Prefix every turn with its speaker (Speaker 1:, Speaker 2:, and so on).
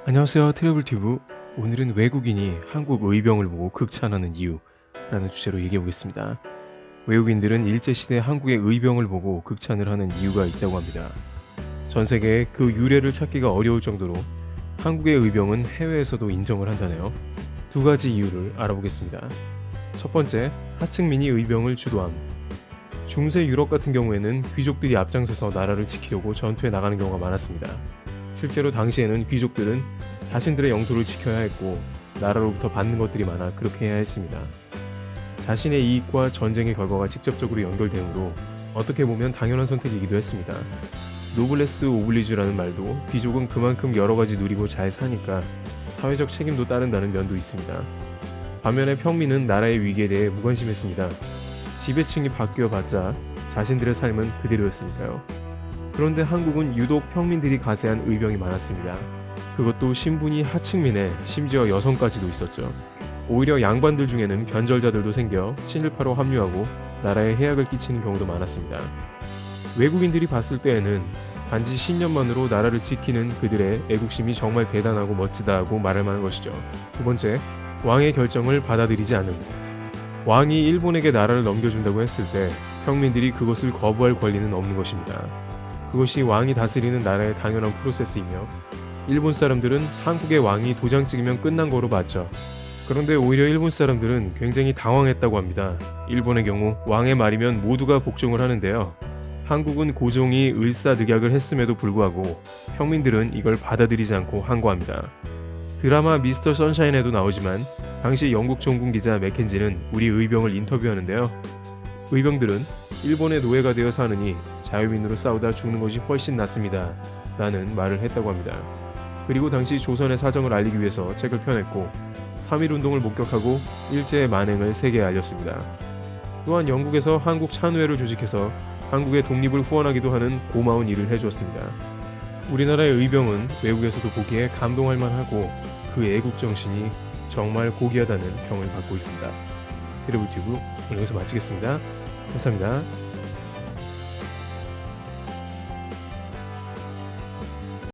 Speaker 1: 안녕하세요, 트래블튜브. 오늘은 외국인이 한국 의병을 보고 극찬하는 이유라는 주제로 얘기해 보겠습니다. 외국인들은 일제시대 한국의 의병을 보고 극찬을 하는 이유가 있다고 합니다. 전 세계에 그 유래를 찾기가 어려울 정도로 한국의 의병은 해외에서도 인정을 한다네요. 두 가지 이유를 알아보겠습니다. 첫 번째, 하층민이 의병을 주도함. 중세 유럽 같은 경우에는 귀족들이 앞장서서 나라를 지키려고 전투에 나가는 경우가 많았습니다. 실제로 당시에는 귀족들은 자신들의 영토를 지켜야 했고 나라로부터 받는 것들이 많아 그렇게 해야 했습니다. 자신의 이익과 전쟁의 결과가 직접적으로 연결되므로 어떻게 보면 당연한 선택이기도 했습니다. 노블레스 오블리주라는 말도 귀족은 그만큼 여러 가지 누리고 잘 사니까 사회적 책임도 따른다는 면도 있습니다. 반면에 평민은 나라의 위기에 대해 무관심했습니다. 지배층이 바뀌어봤자 자신들의 삶은 그대로였으니까요. 그런데 한국은 유독 평민들이 가세한 의병이 많았습니다. 그것도 신분이 하층민에 심지어 여성까지도 있었죠. 오히려 양반들 중에는 변절자들도 생겨 친일파로 합류하고 나라에 해악을 끼치는 경우도 많았습니다. 외국인들이 봤을 때에는 단지 신념만으로 나라를 지키는 그들의 애국심이 정말 대단하고 멋지다 하고 말할 만한 것이죠. 두 번째, 왕의 결정을 받아들이지 않음. 왕이 일본에게 나라를 넘겨준다고 했을 때 평민들이 그것을 거부할 권리는 없는 것입니다. 그것이 왕이 다스리는 나라의 당연한 프로세스이며 일본 사람들은 한국의 왕이 도장 찍으면 끝난 거로 봤죠. 그런데 오히려 일본 사람들은 굉장히 당황했다고 합니다. 일본의 경우 왕의 말이면 모두가 복종을 하는데요. 한국은 고종이 을사늑약을 했음에도 불구하고 평민들은 이걸 받아들이지 않고 항거합니다. 드라마 미스터 선샤인에도 나오지만 당시 영국 종군 기자 맥켄지는 우리 의병을 인터뷰하는데요. 의병들은 일본의 노예가 되어 사느니 자유민으로 싸우다 죽는 것이 훨씬 낫습니다 라는 말을 했다고 합니다. 그리고 당시 조선의 사정을 알리기 위해서 책을 펴냈고 3.1운동을 목격하고 일제의 만행을 세계에 알렸습니다. 또한 영국에서 한국 찬우회를 조직해서 한국의 독립을 후원하기도 하는 고마운 일을 해주었습니다. 우리나라의 의병은 외국에서도 보기에 감동할 만하고 그 애국정신이 정말 고귀하다는 평을 받고 있습니다. 트래블튜브 오늘 여기서 마치겠습니다. 감사합니다.